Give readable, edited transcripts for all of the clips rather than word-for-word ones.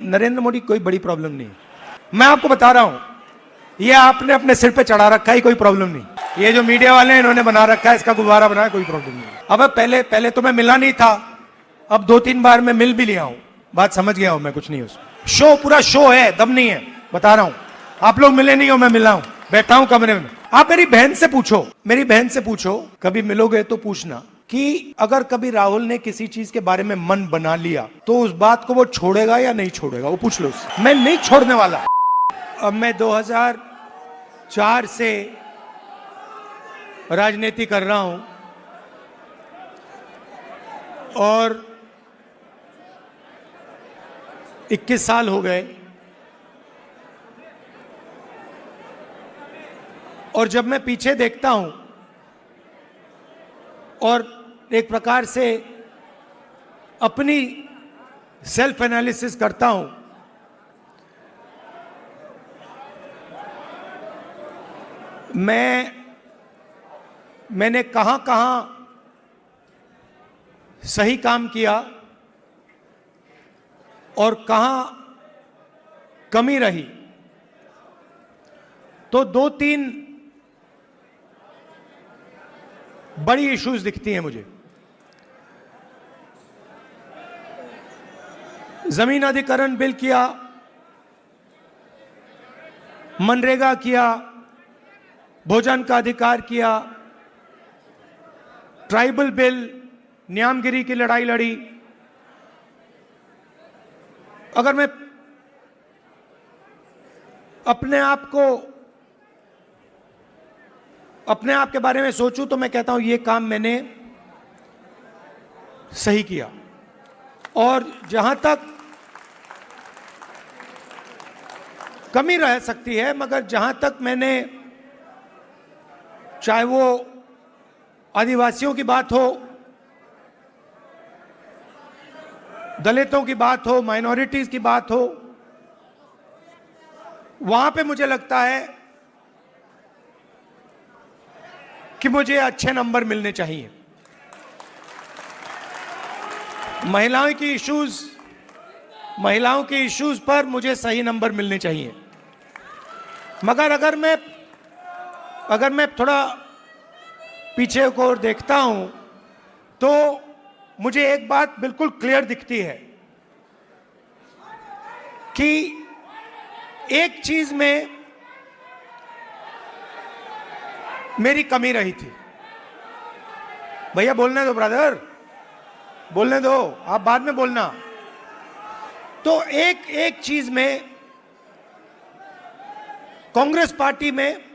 नरेंद्र मोदी कोई बड़ी प्रॉब्लम नहीं, मैं आपको बता रहा हूं, ये आपने अपने सिर पे चढ़ा रखा है, कोई प्रॉब्लम नहीं। ये जो मीडिया वाले हैं इन्होंने बना रखा है, इसका गुब्बारा बनाया, कोई प्रॉब्लम नहीं। अब पहले तो मैं मिला नहीं था, अब 2-3 बार मैं मिल भी लिया हूं, बात समझ गया हूं मैं, कुछ नहीं उसमें। शो पूरा शो है, दम नहीं है, बता रहा हूं। आप लोग मिले नहीं हो, मैं मिला हूं, बैठा हूं कमरे में। आप मेरी बहन से पूछो, कभी मिलोगे तो पूछना कि अगर कभी राहुल ने किसी चीज के बारे में मन बना लिया तो उस बात को वो छोड़ेगा या नहीं छोड़ेगा, वो पूछ लो उससे। मैं नहीं छोड़ने वाला। अब मैं 2004 से राजनीति कर रहा हूं और 21 साल हो गए, और जब मैं पीछे देखता हूं और एक प्रकार से अपनी सेल्फ एनालिसिस करता हूं, मैंने कहां सही काम किया और कहां कमी रही, तो 2-3 बड़ी इश्यूज दिखती हैं मुझे। जमीन अधिग्रहण बिल किया, मनरेगा किया, भोजन का अधिकार किया, ट्राइबल बिल, न्यामगिरी की लड़ाई लड़ी। अगर मैं अपने आप के बारे में सोचूं तो मैं कहता हूं ये काम मैंने सही किया। और जहां तक कमी रह सकती है, मगर जहां तक मैंने, चाहे वो आदिवासियों की बात हो, दलितों की बात हो, माइनॉरिटीज की बात हो, वहां पे मुझे लगता है कि मुझे अच्छे नंबर मिलने चाहिए। महिलाओं की इश्यूज पर मुझे सही नंबर मिलने चाहिए। मगर अगर मैं थोड़ा पीछे को देखता हूं तो मुझे एक बात बिल्कुल क्लियर दिखती है कि एक चीज में मेरी कमी रही थी। भैया बोलने दो, ब्रदर बोलने दो, आप बाद में बोलना। तो एक चीज में कांग्रेस पार्टी में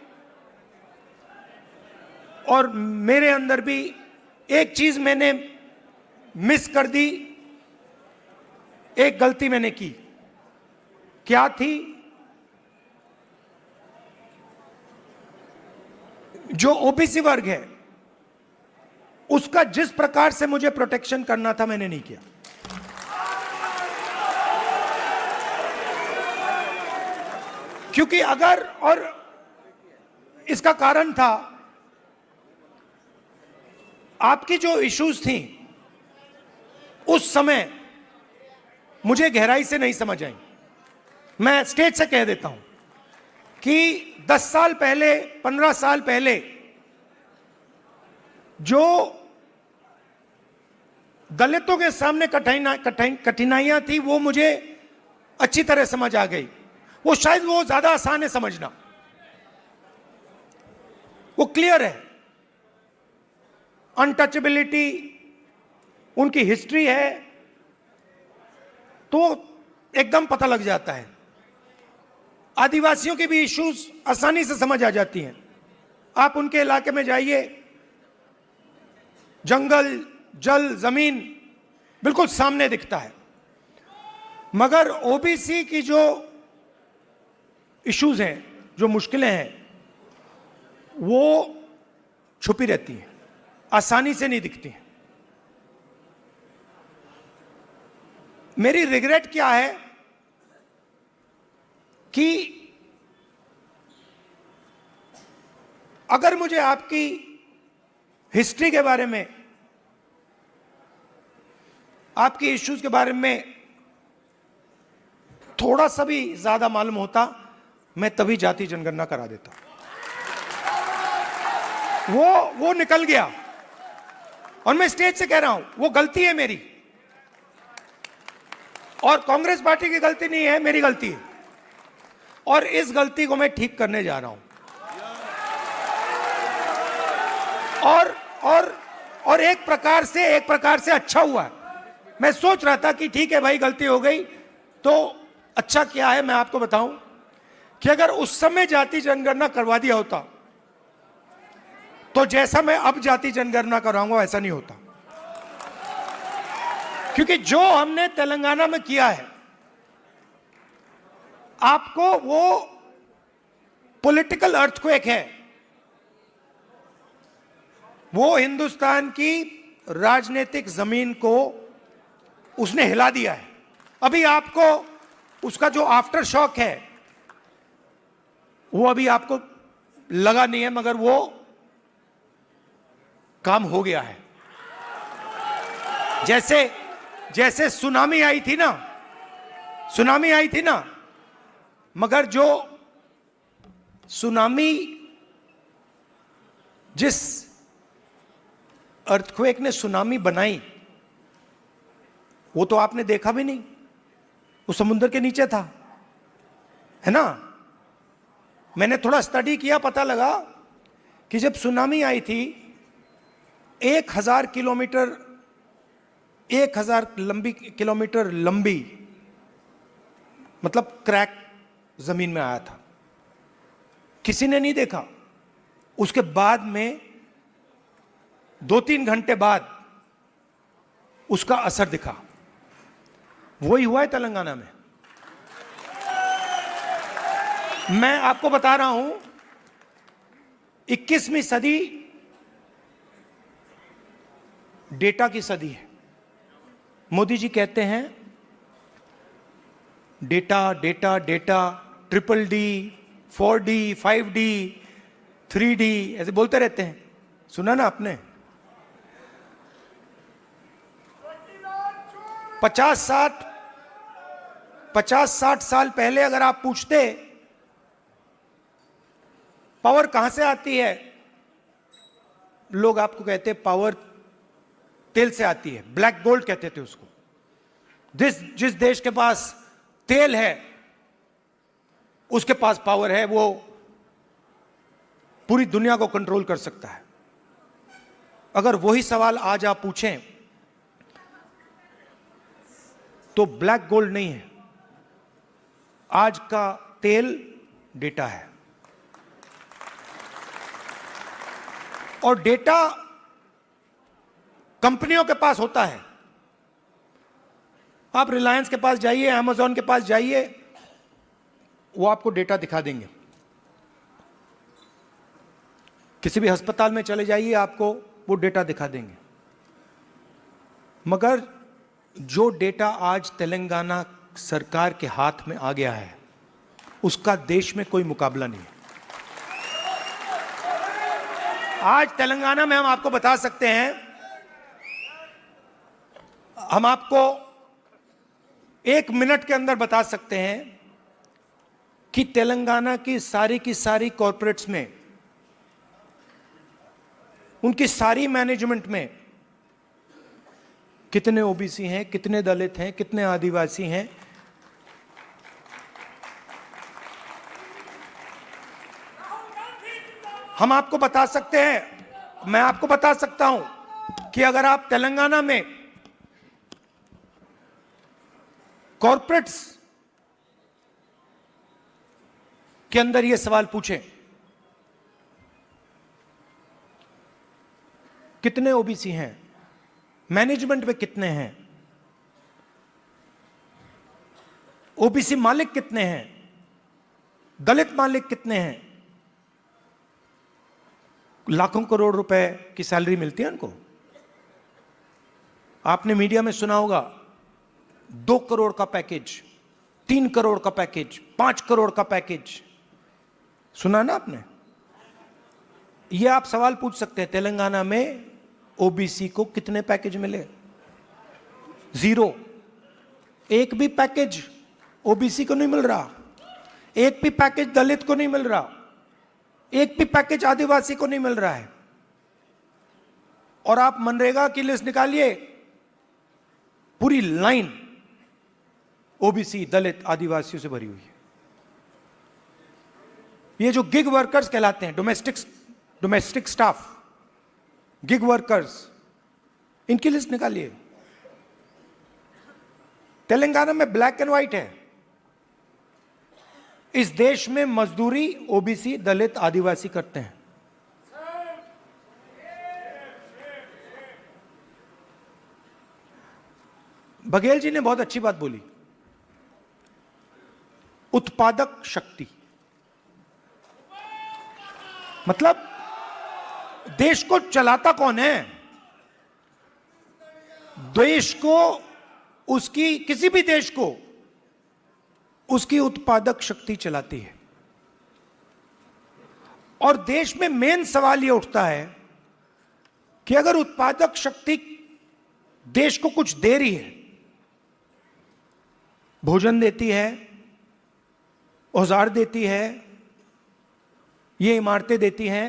और मेरे अंदर भी एक चीज मैंने मिस कर दी, एक गलती मैंने की। क्या थी? जो ओबीसी वर्ग है उसका जिस प्रकार से मुझे प्रोटेक्शन करना था मैंने नहीं किया। क्योंकि और इसका कारण था, आपकी जो इश्यूज थी उस समय मुझे गहराई से नहीं समझ आई। मैं स्टेज से कह देता हूं कि 10 साल पहले, 15 साल पहले जो दलितों के सामने कठिनाइयां थी वो मुझे अच्छी तरह समझ आ गई। वो शायद वो ज्यादा आसान है समझना, वो क्लियर है। अनटचेबिलिटी, उनकी हिस्ट्री है, तो एकदम पता लग जाता है। आदिवासियों की भी इश्यूज आसानी से समझ आ जाती हैं। आप उनके इलाके में जाइए, जंगल, जल, जमीन बिल्कुल सामने दिखता है। मगर ओबीसी की जो इश्यूज हैं, जो मुश्किलें हैं, वो छुपी रहती हैं, आसानी से नहीं दिखती हैं। मेरी रिग्रेट क्या है कि अगर मुझे आपकी हिस्ट्री के बारे में, आपकी इश्यूज के बारे में थोड़ा सा भी ज्यादा मालूम होता, मैं तभी जाति जनगणना करा देता। वो निकल गया, और मैं स्टेज से कह रहा हूं वो गलती है मेरी, और कांग्रेस पार्टी की गलती नहीं है, मेरी गलती है, और इस गलती को मैं ठीक करने जा रहा हूं। और एक प्रकार से अच्छा हुआ है। मैं सोच रहा था कि ठीक है भाई, गलती हो गई, तो अच्छा क्या है मैं आपको बताऊं कि अगर उस समय जाति जनगणना करवा दिया होता तो जैसा मैं अब जाति जनगणना कराऊंगा वैसा नहीं होता। क्योंकि जो हमने तेलंगाना में किया है, आपको वो पॉलिटिकल अर्थक्वेक है, वो हिंदुस्तान की राजनीतिक जमीन को उसने हिला दिया है। अभी आपको उसका जो आफ्टर शॉक है वो अभी आपको लगा नहीं है, मगर वो काम हो गया है। जैसे सुनामी आई थी ना, मगर जो सुनामी, जिस अर्थक्वेक ने सुनामी बनाई, वो तो आपने देखा भी नहीं, वो समुद्र के नीचे था, है ना। मैंने थोड़ा स्टडी किया, पता लगा कि जब सुनामी आई थी 1000 किलोमीटर लंबी, मतलब क्रैक जमीन में आया था, किसी ने नहीं देखा। उसके बाद में 2-3 घंटे बाद उसका असर दिखा। वही हुआ है तेलंगाना में। मैं आपको बता रहा हूं, 21वीं सदी डेटा की सदी है। मोदी जी कहते हैं data data data, DDD, 4D, 5D, 3D, ऐसे बोलते रहते हैं, सुना ना आपने। 50-60 साल पहले अगर आप पूछते पावर कहां से आती है, लोग आपको कहते पावर तेल से आती है, ब्लैक गोल्ड कहते थे उसको। जिस देश के पास तेल है उसके पास पावर है, वो पूरी दुनिया को कंट्रोल कर सकता है। अगर वही सवाल आज आप पूछें तो ब्लैक गोल्ड नहीं है, आज का तेल डेटा है। और डेटा कंपनियों के पास होता है। आप रिलायंस के पास जाइए, अमेज़न के पास जाइए, वो आपको डेटा दिखा देंगे। किसी भी अस्पताल में चले जाइए, आपको वो डेटा दिखा देंगे। मगर जो डेटा आज तेलंगाना सरकार के हाथ में आ गया है, उसका देश में कोई मुकाबला नहीं है। आज तेलंगाना में हम आपको बता सकते हैं, हम आपको 1 मिनट के अंदर बता सकते हैं कि तेलंगाना की सारी कॉर्पोरेट्स में, उनकी सारी मैनेजमेंट में कितने ओबीसी हैं, कितने दलित हैं, कितने आदिवासी हैं। हम आपको बता सकते हैं, मैं आपको बता सकता हूं कि अगर आप तेलंगाना में कॉर्पोरेट्स के अंदर यह सवाल पूछें, कितने ओबीसी हैं, मैनेजमेंट में कितने हैं, ओबीसी मालिक कितने हैं, दलित मालिक कितने हैं, लाखों करोड़ रुपए की सैलरी मिलती है उनको। आपने मीडिया में सुना होगा 2 करोड़ का पैकेज, 3 करोड़ का पैकेज, 5 करोड़ का पैकेज, सुना ना आपने। यह आप सवाल पूछ सकते हैं, तेलंगाना में ओबीसी को कितने पैकेज मिले? 0, एक भी पैकेज ओबीसी को नहीं मिल रहा, एक भी पैकेज दलित को नहीं मिल रहा, एक भी पैकेज आदिवासी को नहीं मिल रहा है। और आप मनरेगा की लिस्ट निकालिए, पूरी लाइन ओबीसी, दलित, आदिवासियों से भरी हुई है। ये जो गिग वर्कर्स कहलाते हैं, डोमेस्टिक स्टाफ, गिग वर्कर्स, इनकी लिस्ट निकालिए। तेलंगाना में ब्लैक एंड व्हाइट है, इस देश में मजदूरी ओबीसी, दलित, आदिवासी करते हैं। बघेल जी ने बहुत अच्छी बात बोली, उत्पादक शक्ति। मतलब देश को चलाता कौन है? देश को, उसकी, किसी भी देश को उसकी उत्पादक शक्ति चलाती है। और देश में मेन सवाल यह उठता है कि अगर उत्पादक शक्ति देश को कुछ दे रही है, भोजन देती है, औजार देती है, ये इमारतें देती हैं,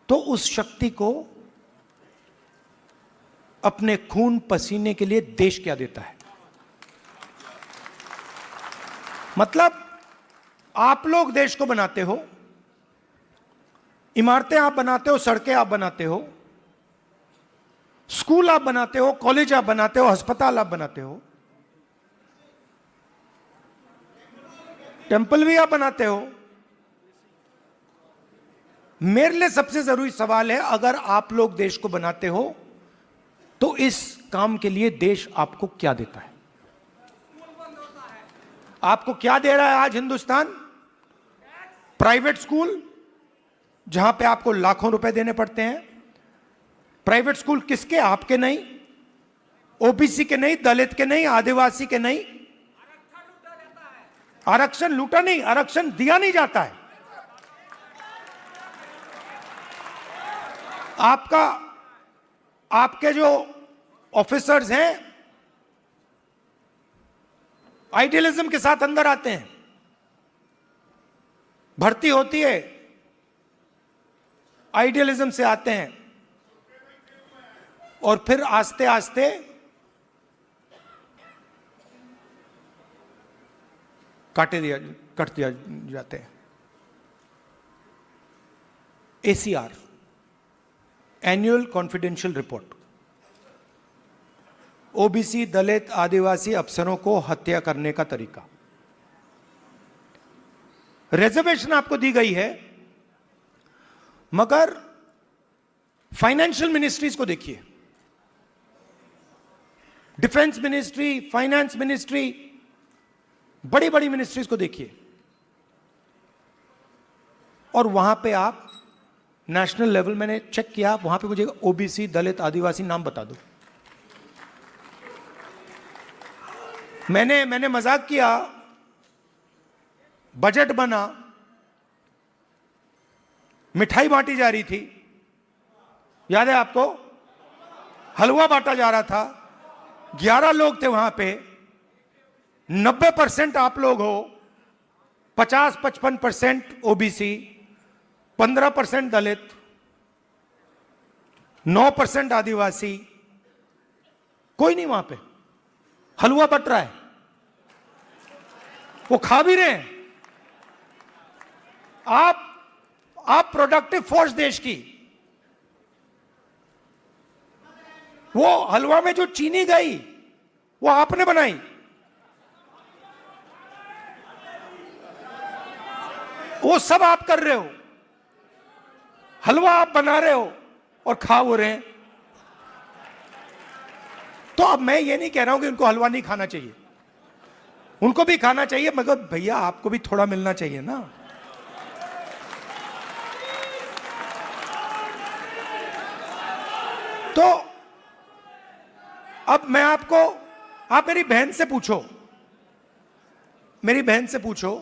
तो उस शक्ति को अपने खून पसीने के लिए देश क्या देता है? मतलब आप लोग देश को बनाते हो, इमारतें आप बनाते हो, सड़कें आप बनाते हो, स्कूल आप बनाते हो, कॉलेज आप बनाते हो, अस्पताल आप बनाते हो, टेंपल भी आप बनाते हो। मेरे लिए सबसे जरूरी सवाल है, अगर आप लोग देश को बनाते हो तो इस काम के लिए देश आपको क्या देता है? आपको क्या दे रहा है आज हिंदुस्तान? प्राइवेट स्कूल, जहां पे आपको लाखों रुपए देने पड़ते हैं। प्राइवेट स्कूल किसके? आपके नहीं, ओबीसी के नहीं, दलित के नहीं, आदिवासी के नहीं। आरक्षण लूटा नहीं, आरक्षण दिया नहीं जाता है। आपके जो ऑफिसर्स हैं आइडियलिज्म के साथ अंदर आते हैं, भर्ती होती है, आइडियलिज्म से आते हैं और फिर आस्ते आस्ते कट दिया जाते हैं। ACR, annual confidential report, OBC, Dalit, Adivasi अफसरों को हत्या करने का तरीका। रिजर्वेशन आपको दी गई है, मगर फाइनेंशियल मिनिस्ट्रीज को देखिए, डिफेंस मिनिस्ट्री, फाइनेंस मिनिस्ट्री, बड़ी बड़ी मिनिस्ट्रीज को देखिए, और वहां पे आप नेशनल लेवल, मैंने चेक किया, वहां पे मुझे ओबीसी, दलित, आदिवासी नाम बता दो। मैंने मजाक किया, बजट बना, मिठाई बांटी जा रही थी, याद है आपको? हलवा बांटा जा रहा था, 11 लोग थे वहां पे, 90% आप लोग हो, 50-55% ओबीसी, 15% दलित, 9% आदिवासी, कोई नहीं वहां पे। हलवा बट रहा है, वो खा भी रहे हैं। आप प्रोडक्टिव फोर्स देश की, वो हलवा में जो चीनी गई वो आपने बनाई, वो सब आप कर रहे हो, हलवा आप बना रहे हो और खा वो रहे हैं। तो अब मैं ये नहीं कह रहा हूं कि उनको हलवा नहीं खाना चाहिए, उनको भी खाना चाहिए, मगर भैया आपको भी थोड़ा मिलना चाहिए ना। तो अब मैं आपको, आप मेरी बहन से पूछो, मेरी बहन से पूछो,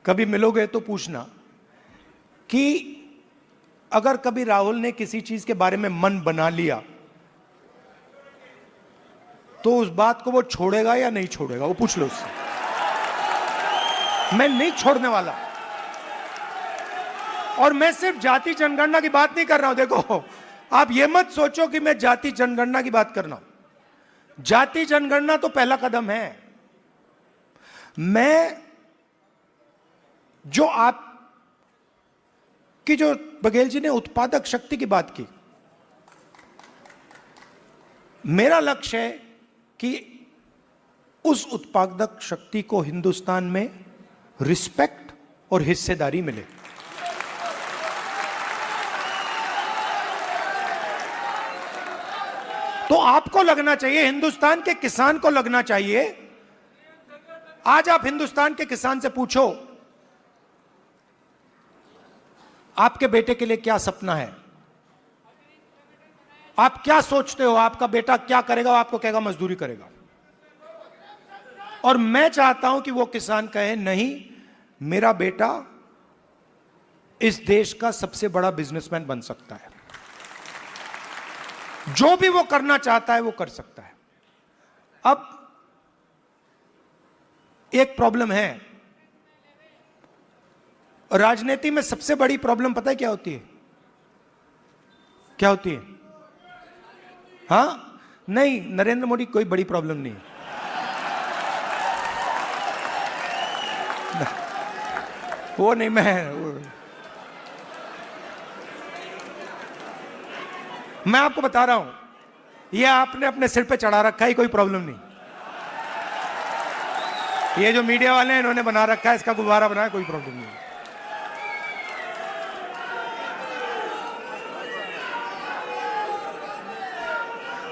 कभी मिलोगे तो पूछना कि अगर कभी राहुल ने किसी चीज के बारे में मन बना लिया तो उस बात को वो छोड़ेगा या नहीं छोड़ेगा, वो पूछ लो उससे। मैं नहीं छोड़ने वाला। और मैं सिर्फ जाति जनगणना की बात नहीं कर रहा हूं। देखो, आप ये मत सोचो कि मैं जाति जनगणना की बात कर रहा हूं। जाति जनगणना तो पहला कदम है। मैं जो आप कि जो बघेल जी ने उत्पादक शक्ति की बात की, मेरा लक्ष्य है कि उस उत्पादक शक्ति को हिंदुस्तान में रिस्पेक्ट और हिस्सेदारी मिले। तो आपको लगना चाहिए, हिंदुस्तान के किसान को लगना चाहिए। आज आप हिंदुस्तान के किसान से पूछो, आपके बेटे के लिए क्या सपना है, आप क्या सोचते हो, आपका बेटा क्या करेगा? वो आपको कहेगा मजदूरी करेगा। और मैं चाहता हूं कि वो किसान कहे, नहीं, मेरा बेटा इस देश का सबसे बड़ा बिजनेसमैन बन सकता है। जो भी वो करना चाहता है वो कर सकता है। अब एक प्रॉब्लम है राजनीति में, सबसे बड़ी प्रॉब्लम पता है क्या होती है? क्या होती है? हाँ, नहीं, नरेंद्र मोदी कोई बड़ी प्रॉब्लम नहीं है। वो नहीं, मैं आपको बता रहा हूं, ये आपने अपने सिर पे चढ़ा रखा है, कोई प्रॉब्लम नहीं। ये जो मीडिया वाले हैं, इन्होंने बना रखा है, इसका गुब्बारा बनाया, कोई प्रॉब्लम नहीं।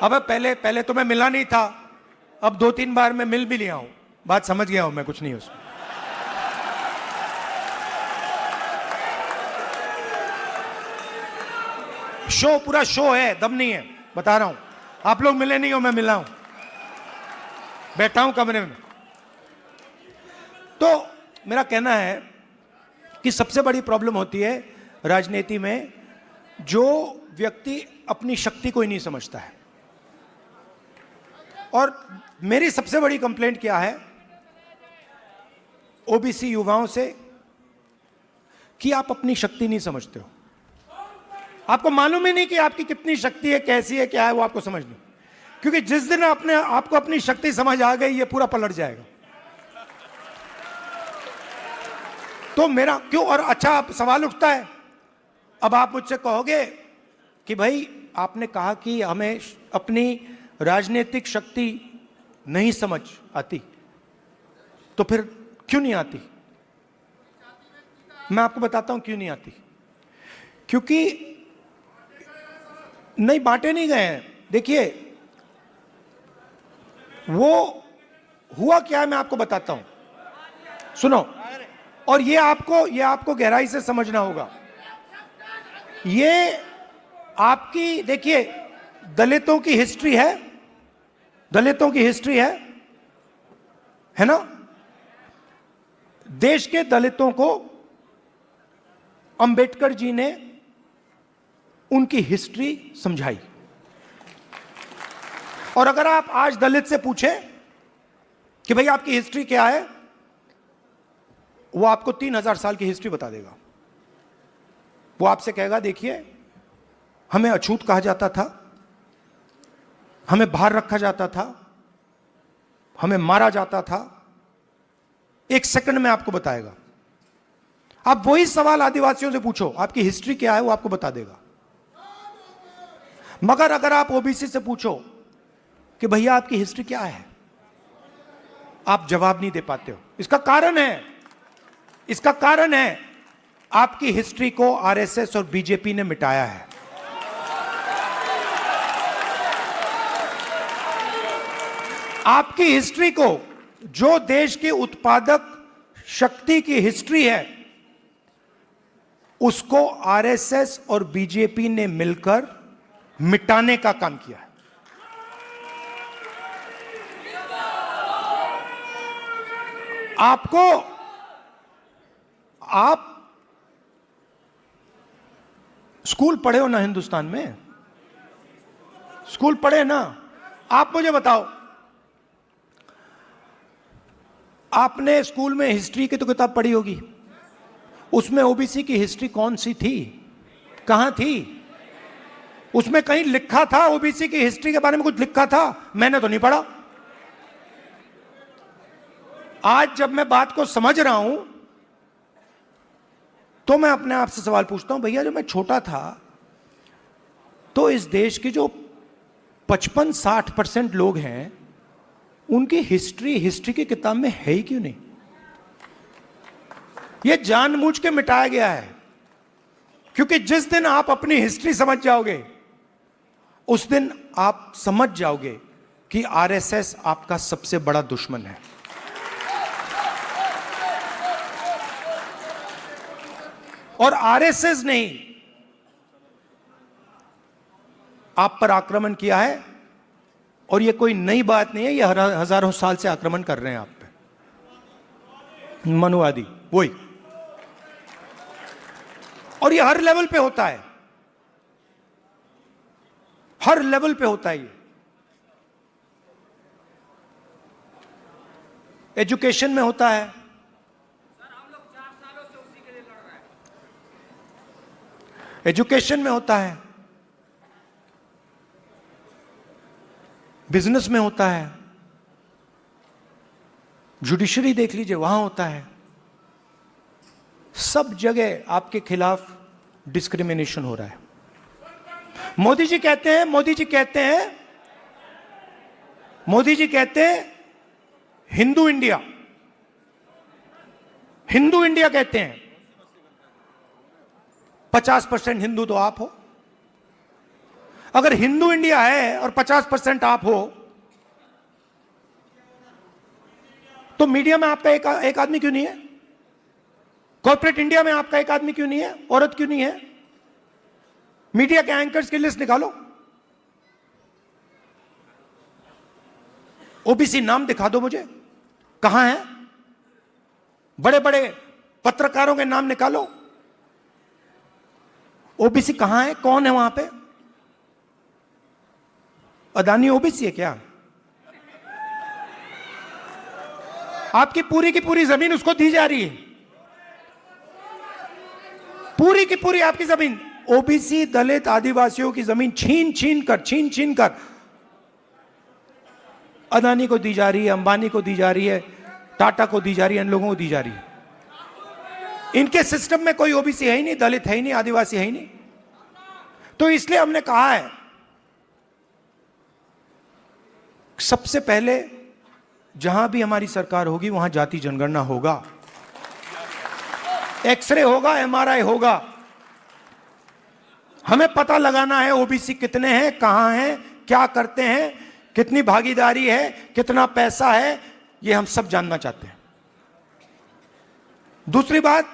अब पहले तो मैं मिला नहीं था, अब 2-3 बार मैं मिल भी लिया हूं, बात समझ गया हूं मैं, कुछ नहीं उसमें। शो पूरा शो है, दम नहीं है, बता रहा हूं। आप लोग मिले नहीं हो, मैं मिला हूं, बैठा हूं कमरे में। तो मेरा कहना है कि सबसे बड़ी प्रॉब्लम होती है राजनीति में, जो व्यक्ति अपनी शक्ति को ही नहीं समझता है। और मेरी सबसे बड़ी कंप्लेंट क्या है ओबीसी युवाओं से, कि आप अपनी शक्ति नहीं समझते हो। आपको मालूम ही नहीं कि आपकी कितनी शक्ति है, कैसी है, क्या है, वो आपको समझ नहीं। क्योंकि जिस दिन आपको अपनी शक्ति समझ आ गई, ये पूरा पलट जाएगा। तो मेरा क्यों, और अच्छा सवाल उठता है, अब आप मुझसे कहोगे कि भाई आपने कहा कि हमें अपनी राजनीतिक शक्ति नहीं समझ आती, तो फिर क्यों नहीं आती? मैं आपको बताता हूं क्यों नहीं आती। क्योंकि नहीं, बांटे नहीं गए हैं। देखिए, वो हुआ क्या है, मैं आपको बताता हूं, सुनो। और ये आपको गहराई से समझना होगा। ये आपकी, देखिए, दलितों की हिस्ट्री है, दलितों की हिस्ट्री है ना? देश के दलितों को अंबेडकर जी ने उनकी हिस्ट्री समझाई। और अगर आप आज दलित से पूछें कि भाई आपकी हिस्ट्री क्या है, वो आपको 3000 साल की हिस्ट्री बता देगा। वो आपसे कहेगा, देखिए, हमें अछूत कहा जाता था, हमें बाहर रखा जाता था, हमें मारा जाता था। एक सेकंड में आपको बताएगा। आप वही सवाल आदिवासियों से पूछो, आपकी हिस्ट्री क्या है, वो आपको बता देगा। मगर अगर आप ओबीसी से पूछो कि भैया आपकी हिस्ट्री क्या है, आप जवाब नहीं दे पाते हो। इसका कारण है आपकी हिस्ट्री को आरएसएस और बीजेपी ने मिटाया है। आपकी हिस्ट्री को, जो देश की उत्पादक शक्ति की हिस्ट्री है, उसको आरएसएस और बीजेपी ने मिलकर मिटाने का काम किया है। आप स्कूल पढ़े हो ना हिंदुस्तान में? स्कूल पढ़े ना? आप मुझे बताओ, आपने स्कूल में हिस्ट्री की तो किताब पढ़ी होगी, उसमें ओबीसी की हिस्ट्री कौन सी थी, कहां थी? उसमें कहीं लिखा था ओबीसी की हिस्ट्री के बारे में कुछ लिखा था? मैंने तो नहीं पढ़ा। आज जब मैं बात को समझ रहा हूं तो मैं अपने आप से सवाल पूछता हूं, भैया जब मैं छोटा था तो इस देश के जो 55-60% लोग हैं उनकी हिस्ट्री की किताब में है ही क्यों नहीं? यह जानबूझ के मिटाया गया है, क्योंकि जिस दिन आप अपनी हिस्ट्री समझ जाओगे उस दिन आप समझ जाओगे कि आरएसएस आपका सबसे बड़ा दुश्मन है। और आरएसएस ने आप पर आक्रमण किया है, और यह कोई नई बात नहीं है, यह हजारों साल से आक्रमण कर रहे हैं आप पे, मनुवादी वही। और यह हर लेवल पे होता है, हर लेवल पे होता है। ये एजुकेशन में होता है, एजुकेशन में होता है, बिजनेस में होता है, जुडिशरी देख लीजिए वहां होता है। सब जगह आपके खिलाफ डिस्क्रिमिनेशन हो रहा है। मोदी जी कहते हैं हिंदू इंडिया, हिंदू इंडिया कहते हैं। 50% हिंदू तो आप हो। अगर हिंदू इंडिया है और 50% आप हो, तो मीडिया में आपका एक आदमी क्यों नहीं है? कॉर्पोरेट इंडिया में आपका एक आदमी क्यों नहीं है? औरत क्यों नहीं है? मीडिया के एंकर्स की लिस्ट निकालो, ओबीसी नाम दिखा दो मुझे, कहां है? बड़े बड़े पत्रकारों के नाम निकालो, ओबीसी कहां है? कौन है वहां पे? अदानी ओबीसी है क्या? आपकी पूरी की पूरी जमीन उसको दी जा रही है, पूरी की पूरी आपकी जमीन ओबीसी, दलित, आदिवासियों की जमीन छीन छीन कर अदानी को दी जा रही है, अंबानी को दी जा रही है, टाटा को दी जा रही है, इन लोगों को दी जा रही है। इनके सिस्टम में कोई ओबीसी है ही नहीं, दलित है ही नहीं, आदिवासी है ही नहीं। तो इसलिए हमने कहा है सबसे पहले जहां भी हमारी सरकार होगी वहां जाति जनगणना होगा, एक्सरे होगा, एमआरआई होगा। हमें पता लगाना है ओबीसी कितने हैं, कहां हैं, क्या करते हैं, कितनी भागीदारी है, कितना पैसा है, यह हम सब जानना चाहते हैं। दूसरी बात,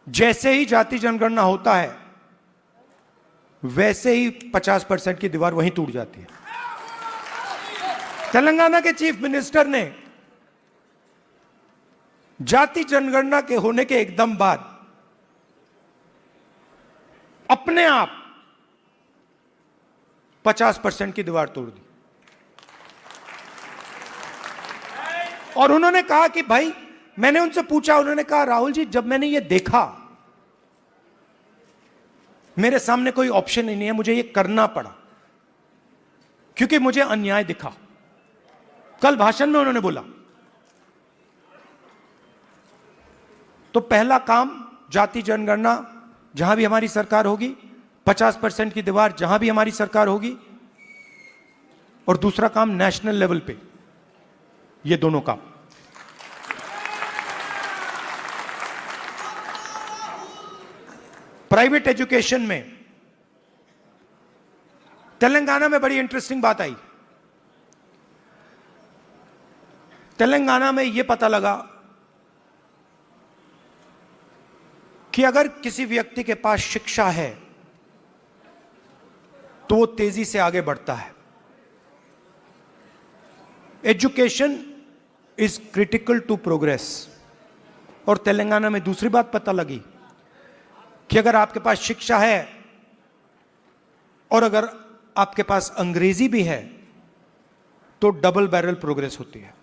जैसे ही जाति जनगणना होता है वैसे ही 50% की दीवार वहीं टूट जाती है। तेलंगाना के चीफ मिनिस्टर ने जाति जनगणना के होने के एकदम बाद अपने आप 50% की दीवार तोड़ दी, और उन्होंने कहा कि भाई, मैंने उनसे पूछा, उन्होंने कहा राहुल जी जब मैंने ये देखा, मेरे सामने कोई ऑप्शन ही नहीं है, मुझे ये करना पड़ा क्योंकि मुझे अन्याय दिखा। कल भाषण में उन्होंने बोला, तो पहला काम जाति जनगणना जहां भी हमारी सरकार होगी, 50% की दीवार जहां भी हमारी सरकार होगी, और दूसरा काम नेशनल लेवल पे, ये दोनों काम। प्राइवेट एजुकेशन में तेलंगाना में बड़ी इंटरेस्टिंग बात आई। तेलंगाना में यह पता लगा कि अगर किसी व्यक्ति के पास शिक्षा है तो वो तेजी से आगे बढ़ता है। Education is critical to progress. और तेलंगाना में दूसरी बात पता लगी कि अगर आपके पास शिक्षा है और अगर आपके पास अंग्रेजी भी है तो डबल बैरल प्रोग्रेस होती है।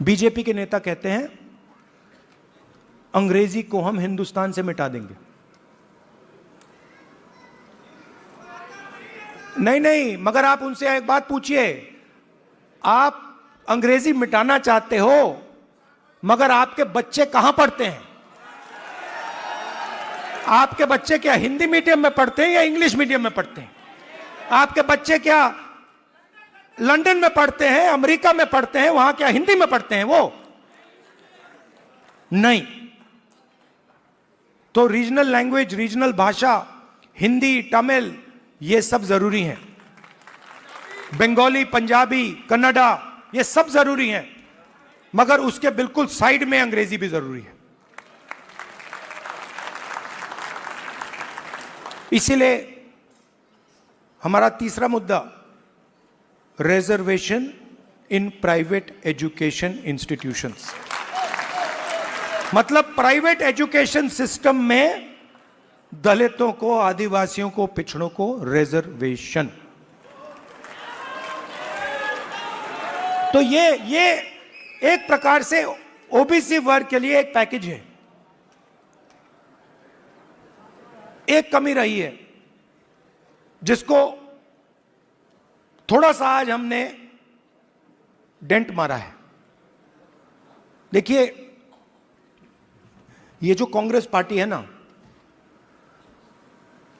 बीजेपी के नेता कहते हैं अंग्रेजी को हम हिंदुस्तान से मिटा देंगे। नहीं नहीं, मगर आप उनसे एक बात पूछिए, आप अंग्रेजी मिटाना चाहते हो मगर आपके बच्चे कहां पढ़ते हैं? आपके बच्चे क्या हिंदी मीडियम में पढ़ते हैं या इंग्लिश मीडियम में पढ़ते हैं? आपके बच्चे क्या लंदन में पढ़ते हैं, अमेरिका में पढ़ते हैं, वहां क्या हिंदी में पढ़ते हैं वो? नहीं। तो रीजनल लैंग्वेज, रीजनल भाषा, हिंदी, तमिल, ये सब जरूरी हैं। बंगाली, पंजाबी, कन्नड़ा, ये सब जरूरी हैं, मगर उसके बिल्कुल साइड में अंग्रेजी भी जरूरी है। इसीलिए हमारा तीसरा मुद्दा reservation in private education institutions, मतलब प्राइवेट एजुकेशन सिस्टम में दलितों को, आदिवासियों को, पिछड़ों को रिजर्वेशन। तो ये एक प्रकार से ओबीसी वर्ग के लिए एक पैकेज है। एक कमी रही है जिसको थोड़ा सा आज हमने डेंट मारा है। देखिए, ये जो कांग्रेस पार्टी है ना,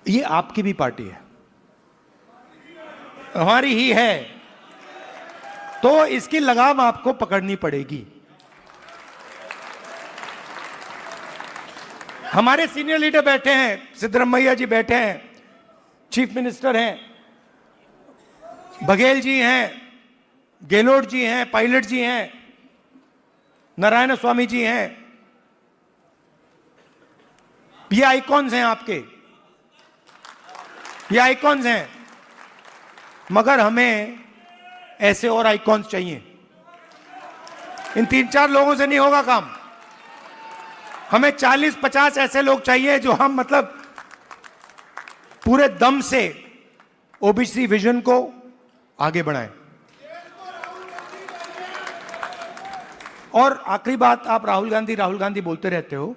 ये आपकी भी पार्टी है, हमारी ही है, तो इसकी लगाम आपको पकड़नी पड़ेगी। हमारे सीनियर लीडर बैठे हैं, सिद्धरामैया जी बैठे हैं, चीफ मिनिस्टर हैं, बघेल जी हैं, गेहलोत जी हैं, पायलट जी हैं, नारायण स्वामी जी हैं। ये आइकॉन्स हैं आपके, ये आइकॉन्स हैं, मगर हमें ऐसे और आइकॉन्स चाहिए। इन 3-4 लोगों से नहीं होगा काम। हमें 40-50 ऐसे लोग चाहिए जो हम मतलब पूरे दम से ओबीसी विजन को आगे बढ़ाएं। और आखिरी बात, आप राहुल गांधी बोलते रहते हो,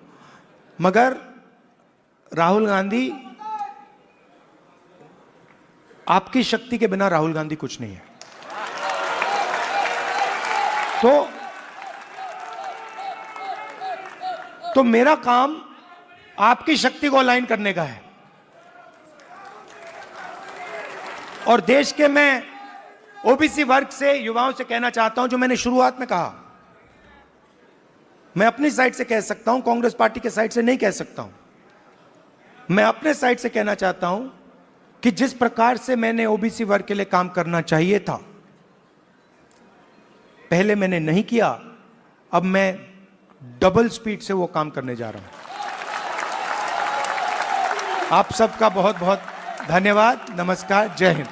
मगर राहुल गांधी, आपकी शक्ति के बिना राहुल गांधी कुछ नहीं है। तो मेरा काम आपकी शक्ति को अलाइन करने का है। और देश के मैं ओबीसी वर्ग से, युवाओं से कहना चाहता हूं, जो मैंने शुरुआत में कहा, मैं अपनी साइड से कह सकता हूं, कांग्रेस पार्टी के साइड से नहीं कह सकता हूं। मैं अपने साइड से कहना चाहता हूं कि जिस प्रकार से मैंने ओबीसी वर्ग के लिए काम करना चाहिए था, पहले मैंने नहीं किया, अब मैं डबल स्पीड से वो काम करने जा रहा हूं। आप सबका बहुत बहुत धन्यवाद। नमस्कार, जय हिंद।